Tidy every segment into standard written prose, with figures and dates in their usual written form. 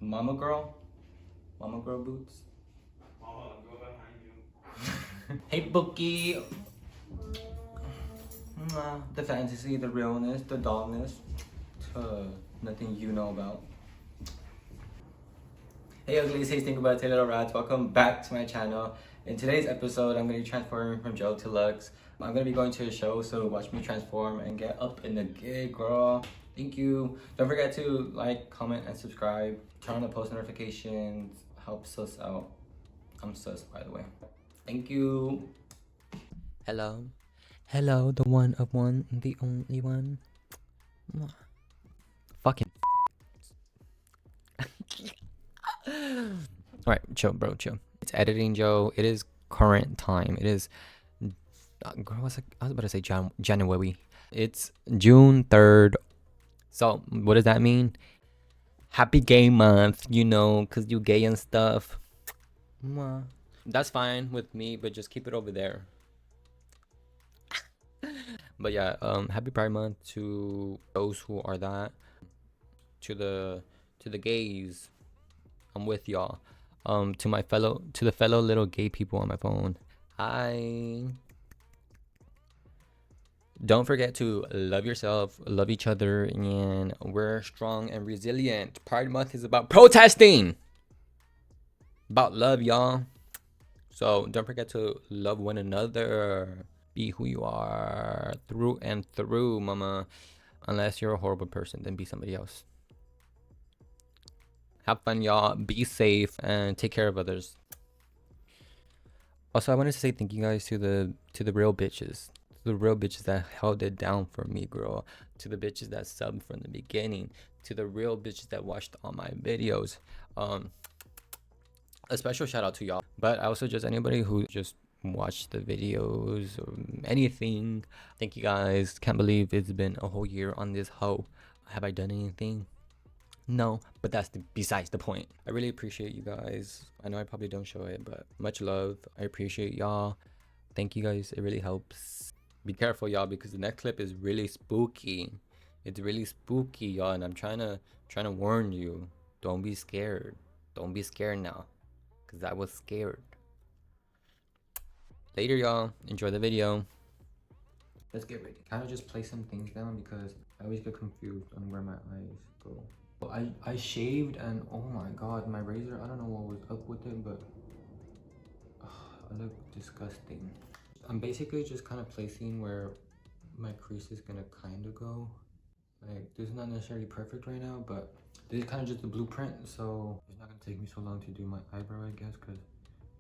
Mama girl boots. Oh, go behind you. Hey Bookie. The fantasy, the realness, the dollness, nothing you know about. Hey uglies, hey think about it, little rats. Welcome back to my channel. In today's episode, I'm gonna be transforming from Joe to Lux. I'm gonna be going to a show, so watch me transform and get up in the gig, girl. Thank you. Don't forget to like, comment, and subscribe. Turn on the post notifications. Helps us out. I'm sus, by the way. Thank you. Hello. Hello, the one of one, the only one. Fucking. Alright, chill, bro, chill. It's editing, Joe. It is current time. It is. Girl, I was about to say January. It's June 3rd. So, what does that mean? Happy gay month, you know, because you gay and stuff. That's fine with me, but just keep it over there. But yeah, happy Pride Month to those who are that. To the gays. I'm with y'all. To the fellow little gay people on my phone. Hi. Don't forget to love yourself, love each other, and we're strong and resilient. Pride Month is about protesting. About love, y'all. So don't forget to love one another. Be who you are through and through, mama. Unless you're a horrible person, then be somebody else. Have fun, y'all. Be safe and take care of others. Also, I wanted to say thank you guys to the real bitches. The real bitches that held it down for me, girl. To the bitches that subbed from the beginning. To the real bitches that watched all my videos. A special shout out to y'all. But also just anybody who just watched the videos or anything. Thank you guys. Can't believe it's been a whole year on this hoe. Have I done anything? No, but that's besides the point. I really appreciate you guys. I know I probably don't show it, but much love. I appreciate y'all. Thank you guys. It really helps. Be careful, y'all, because the next clip is really spooky. It's really spooky, y'all, and I'm trying to warn you. Don't be scared. Don't be scared now, because I was scared. Later, y'all. Enjoy the video. Let's get ready. Kind of just place some things down because I always get confused on where my eyes go. I shaved and oh my god, my razor, I don't know what was up with it, but I look disgusting. I'm basically just kind of placing where my crease is gonna kind of go. Like, this is not necessarily perfect right now, but this is kind of just the blueprint, so it's not gonna take me so long to do my eyebrow, I guess, because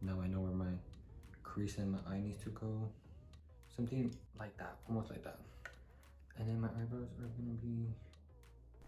now I know where my crease and my eye needs to go. Something like that, almost like that. And then my eyebrows are gonna be...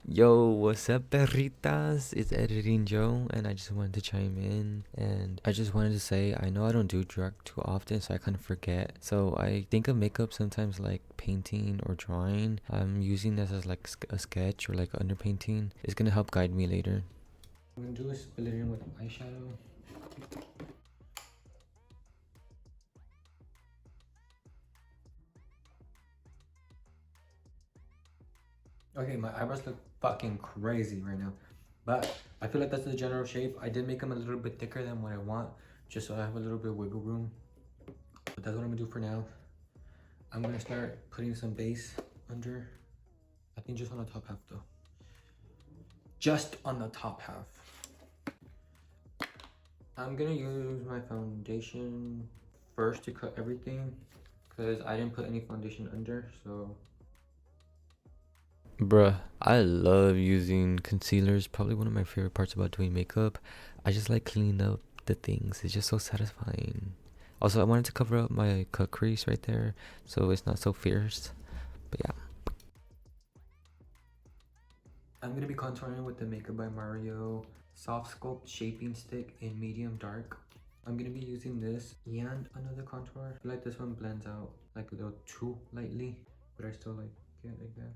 Yo, what's up, perritas? It's Editing Joe, and I just wanted to chime in. And I just wanted to say, I know I don't do drag too often, so I kind of forget. So I think of makeup sometimes like painting or drawing. I'm using this as like a sketch or like underpainting. It's gonna help guide me later. What I'm gonna do is fill it in with eyeshadow. Okay, my eyebrows look fucking crazy right now, but I feel like that's the general shape. I did make them a little bit thicker than what I want, just so I have a little bit of wiggle room. But that's what I'm gonna do for now. I'm gonna start putting some base under. I think just on the top half though. Just on the top half. I'm gonna use my foundation first to cut everything, because I didn't put any foundation under, so. Bruh, I love using concealers. Probably one of my favorite parts about doing makeup. I just like cleaning up the things. It's just so satisfying. Also, I wanted to cover up my cut crease right there so it's not so fierce. But yeah. I'm going to be contouring with the Makeup by Mario Softsculpt Shaping Stick in medium dark. I'm going to be using this and another contour. I feel like this one blends out like a little too lightly, but I still like it, I guess.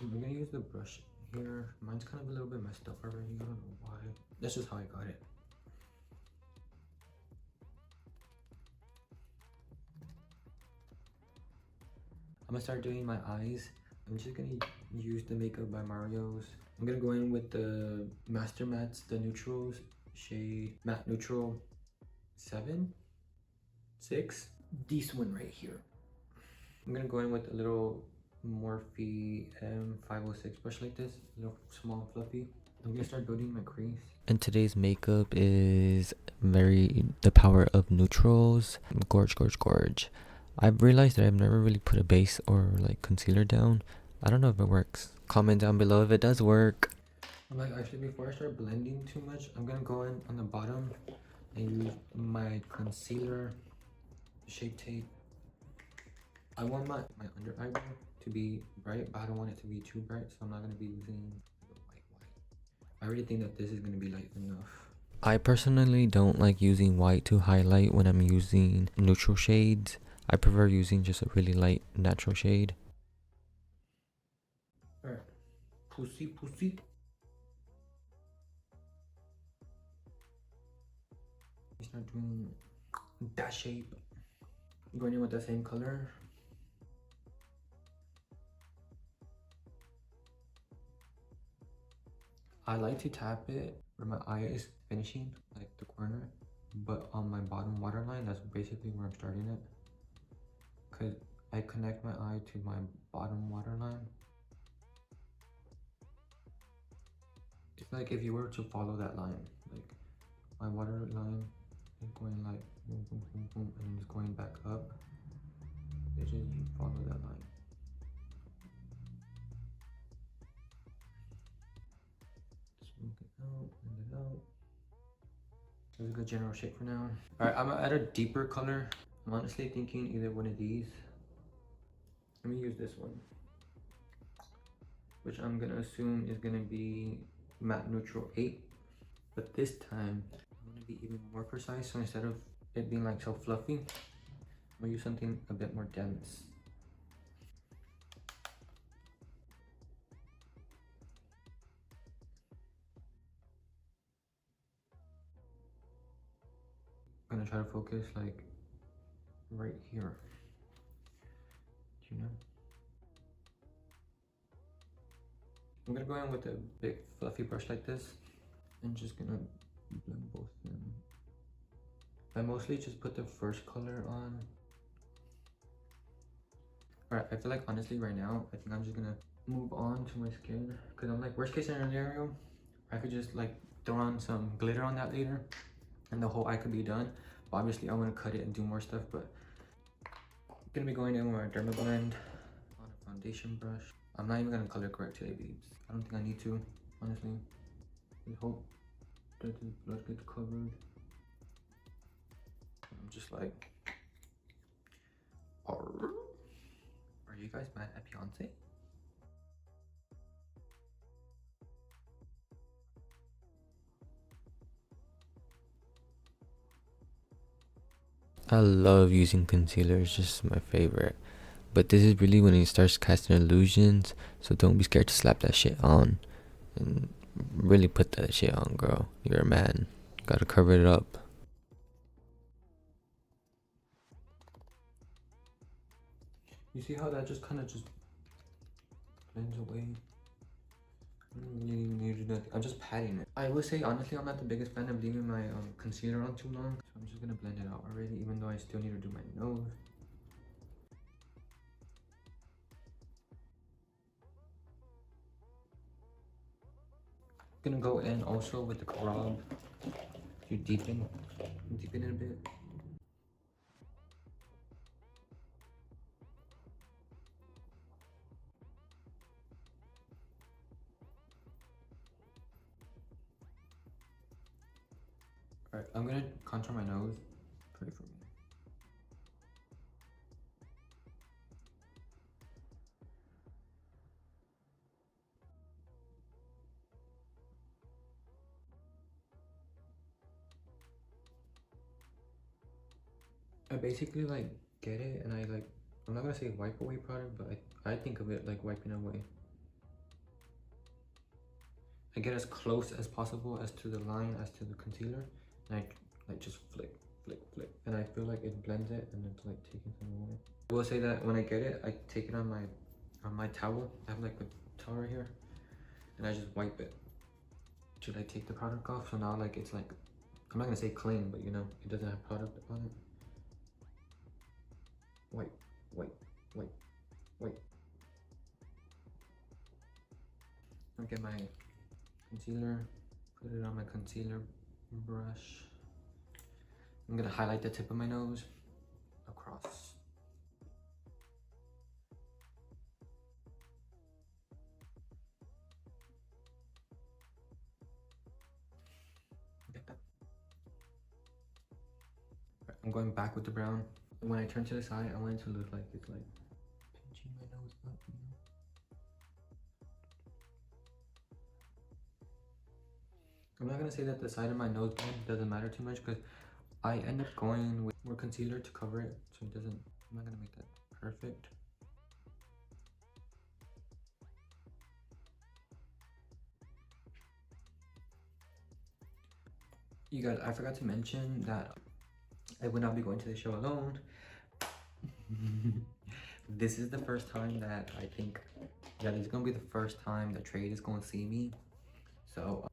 I'm gonna use the brush here. Mine's kind of a little bit messed up already. I don't know why. That's just how I got it. I'm gonna start doing my eyes. I'm just gonna use the Makeup by Mario's I'm gonna go in with the Master Mattes, the neutrals, shade matte neutral 7, 6. This one right here. I'm gonna go in with a little Morphe M506 brush like this, a little small and fluffy. I'm gonna start building my crease. And today's makeup is the power of neutrals. Gorge, gorge, gorge. I've realized that I've never really put a base or like concealer down. I don't know if it works. Comment down below if it does work. I'm like, actually, before I start blending too much, I'm gonna go in on the bottom and use my concealer, Shape Tape. I want my under eyebrow to be bright, but I don't want it to be too bright, so I'm not gonna be using the white. I already think that this is gonna be light enough. I personally don't like using white to highlight when I'm using neutral shades. I prefer using just a really light natural shade. Alright, pussy, pussy. Start doing that shape. Going in with the same color. I like to tap it where my eye is finishing, like the corner, but on my bottom waterline, that's basically where I'm starting it. Cause I connect my eye to my bottom waterline. It's like if you were to follow that line, like my waterline is going like boom, boom, boom, boom, and then it's going back up. It's just you follow that line. Smoke it out, blend it out. There's a good general shape for now. Alright, I'm gonna add a deeper color. I'm honestly thinking either one of these. Let me use this one, which I'm gonna assume is gonna be matte neutral 8. But this time, I'm gonna be even more precise. So instead of it being like so fluffy, I'm gonna use something a bit more dense. I'm gonna try to focus like right here. Do you know? I'm gonna go in with a big fluffy brush like this and just gonna blend both of them. I mostly just put the first color on. Alright, I feel like honestly right now, I think I'm just gonna move on to my skin. Cause I'm like, worst case scenario, I could just like throw on some glitter on that later and the whole eye could be done. But obviously I want to cut it and do more stuff, but I'm gonna be going in with my Dermablend on a foundation brush. I'm not even gonna color correct today, babes. I don't think I need to, honestly. I hope that the blood gets covered. I'm just like, are you guys mad at Beyonce? I love using concealer, it's just my favorite. But this is really when it starts casting illusions, so don't be scared to slap that shit on. And really put that shit on, girl. You're a man. Gotta cover it up. You see how that just kind of just blends away? I don't really even need to do that. I'm just patting it. I will say, honestly, I'm not the biggest fan of leaving my concealer on too long. So I'm just gonna blend it out already, even though I still need to do my nose. Gonna go in also with the curl to deepen it a bit. Alright, I'm gonna contour my nose. Pray for me. I basically like get it and I like, I'm not gonna say wipe away product, but I think of it like wiping away. I get as close as possible as to the line as to the concealer, and I like just flick, and I feel like it blends it and it's like taking some away. I will say that when I get it, I take it on my towel. I have like a towel right here, and I just wipe it to like take the product off. So now like it's like, I'm not gonna say clean, but you know, it doesn't have product on it. Wipe, wipe, wipe, wipe. I'll get my concealer, put it on my concealer brush. I'm gonna highlight the tip of my nose across. Get that. Right, I'm going back with the brown. When I turn to the side, I want it to look like it's like pinching my nose up, you know? I'm not gonna say that the side of my nose doesn't matter too much because I end up going with more concealer to cover it, so it doesn't, I'm not gonna make that perfect. You guys, I forgot to mention that I will not be going to the show alone. This is the first time that I think, yeah, this is gonna be the first time that Trade is gonna see me. So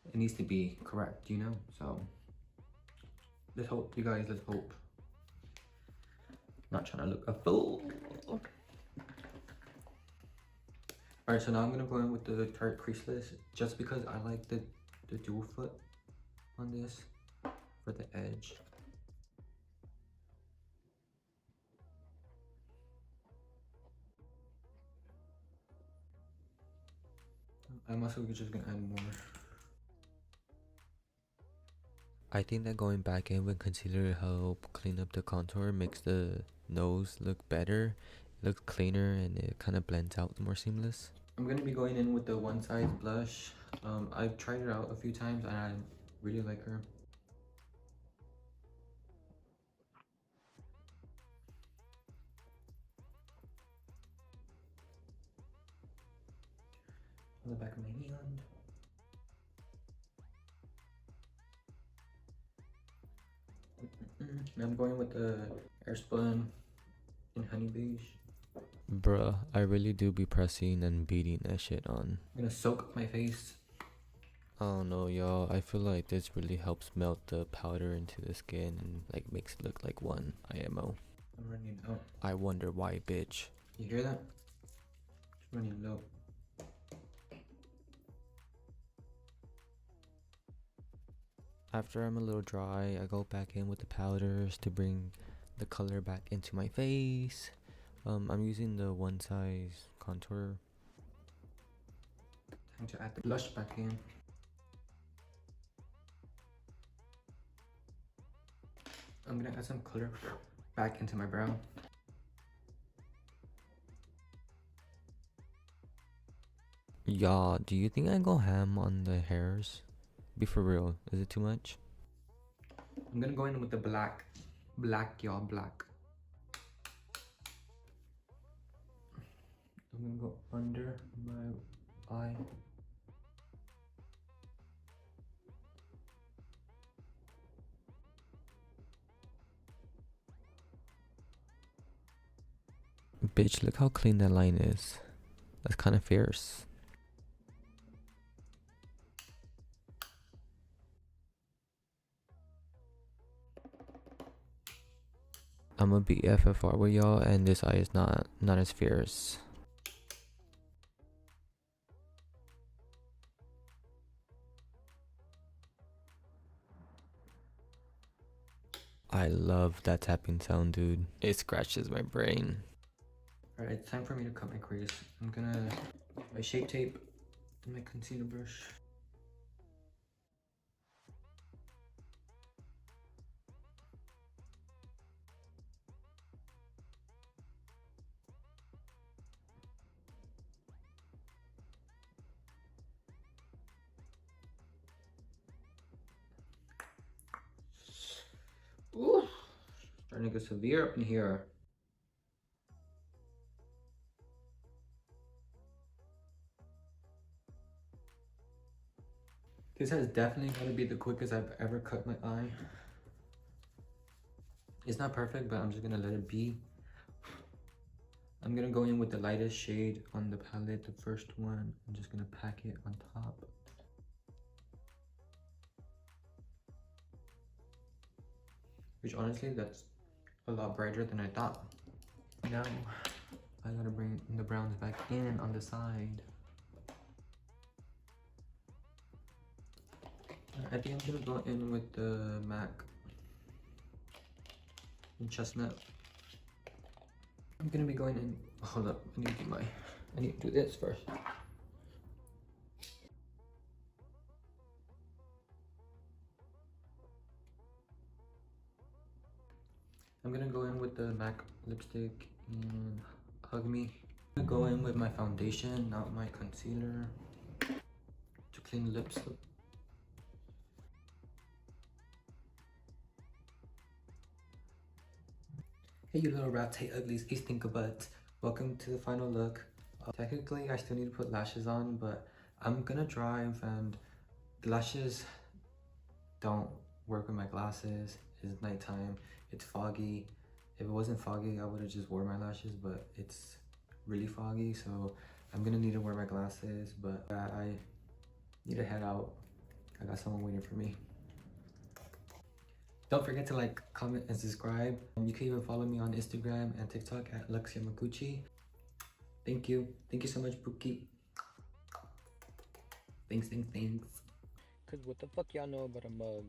it needs to be correct, you know? So let's hope, you guys, let's hope. Not trying to look a fool. Alright, so now I'm gonna go in with the Tarte Creaseless just because I like the dual foot on this for the edge. I'm also just gonna add more. I think that going back in with concealer help clean up the contour, makes the nose look better, it looks cleaner, and it kind of blends out more seamless. I'm gonna be going in with the Onesize blush. I've tried it out a few times and I really like her. On the back of my hand. And I'm going with the Airspun in Honey Beige. Bruh, I really do be pressing and beating that shit on. I'm gonna soak up my face. I don't know, y'all. I feel like this really helps melt the powder into the skin and like makes it look like one IMO. I'm running out. I wonder why, bitch. You hear that? It's running low. After I'm a little dry, I go back in with the powders to bring the color back into my face. I'm using the Onesize contour. Time to add the blush back in. I'm gonna add some color back into my brow. Y'all, do you think I go ham on the hairs? Be for real, is it too much? I'm gonna go in with the black. Black, y'all, black. I'm gonna go under my eye. Bitch, look how clean that line is. That's kind of fierce. I'm a BFFR with y'all, and this eye is not as fierce. I love that tapping sound, dude. It scratches my brain. Alright, it's time for me to cut my crease. I'm gonna use my Shape Tape and my concealer brush. Ooh, starting to get severe up in here. This has definitely got to be the quickest I've ever cut my eye. It's not perfect, but I'm just gonna let it be. I'm gonna go in with the lightest shade on the palette, the first one. I'm just gonna pack it on top. Which honestly, that's a lot brighter than I thought. Now, I gotta bring the browns back in on the side. I think I'm gonna go in with the MAC in Chestnut. I'm gonna be going in, hold up, I need to do this first. I'm gonna go in with the MAC lipstick and Hug Me. I'm gonna go in with my foundation, not my concealer, to clean the lips up. Hey you little rats, hey uglies, hey stinkabutts. Welcome to the final look. Technically I still need to put lashes on, but I'm gonna drive and the lashes don't work with my glasses. It's nighttime, it's foggy. If it wasn't foggy I would have just wore my lashes, but it's really foggy, so I'm gonna need to wear my glasses. But I need to head out. I got someone waiting for me. Don't forget to like, comment, and subscribe. You can even follow me on Instagram and TikTok at Lux Yamaguchi. Thank you. Thank you so much, Pookie. Thanks. Cause what the fuck y'all know about a mug?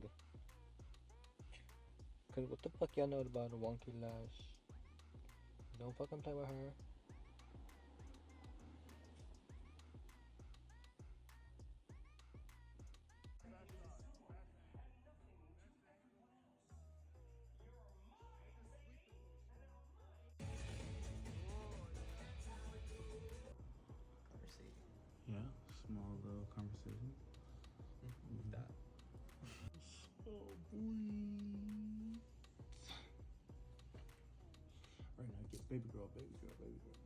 Cause what the fuck y'all know about a wonky lash? Don't fucking play with her. Yeah, small little conversation. That. Oh boy. Right now, get baby girl, baby girl, baby girl.